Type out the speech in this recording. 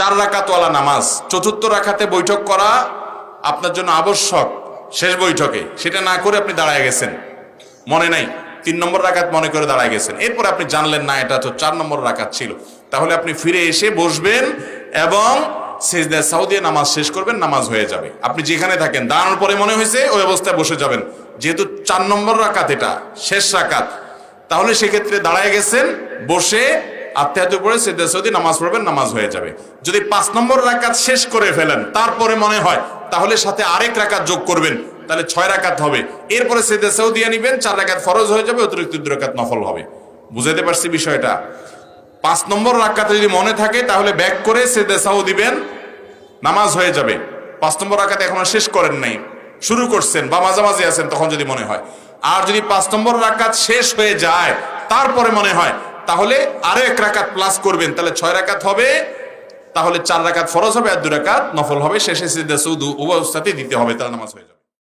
4 রাকাতওয়ালা নামাজ চতুর্থ রাকাতে বৈঠক করা আপনার জন্য আবশ্যক। শেষ বৈঠকে সেটা না করে আপনি দাঁড়ায় গেছেন, মনে নাই 3 নম্বর রাকাত মনে করে দাঁড়ায় গেছেন, এরপর আপনি জানলেন না এটা তো 4 নম্বর রাকাত ছিল, তাহলে আপনি ফিরে এসে বসবেন এবং সিজদায়ে সাহু দিয়ে নামাজ শেষ করবেন, নামাজ হয়ে যাবে। আপনি যেখানে থাকেন দাঁড়ানোর পরে মনে হয়েছে ওই অবস্থায় বসে যাবেন, যেহেতু 4 নম্বর রাকাত এটা শেষ রাকাত, তাহলে সেক্ষেত্রে দাঁড়ায় গেছেন, বসে আত্মীয়তার পরে সিজদায়ে সাহু দিয়ে নামাজ পড়বেন, নামাজ হয়ে যাবে। যদি 5 নম্বর রাকাত শেষ করে ফেলেন তারপরে মনে হয়, তাহলে সাথে আরেক রাকাত যোগ করবেন, তাহলে 6 রাকাত হবে। এরপরে সিজদায়ে সাহু দিয়ে নিবেন, 4 রাকাত ফরজ হয়ে যাবে, অতিরিক্ত 2 রাকাত নফল হবে। বুঝাইতে পারছি বিষয়টা? 5 নম্বর রাকাতে যদি মনে থাকে তাহলে ব্যাক করে সিজদায়ে সাহু দিবেন, নামাজ হয়ে যাবে। 5 নম্বর রাকাতে এখনো শেষ করেন নাই, শুরু করছেন বা মাঝামাঝি আছেন, তখন যদি মনে হয়। আর যদি 5 নম্বর রাকাত শেষ হয়ে যায় তারপরে মনে হয়, তাহলে আরো 1 রাকাত প্লাস করবেন, তাহলে 6 রাকাত হবে। তাহলে 4 রাকাত ফরজ হবে আর 2 রাকাত নফল হবে। শেষে সিজদায়ে সাহু উভয় অবস্থাতেই দিতে হবে, তাহলে নামাজ হয়ে যাবে।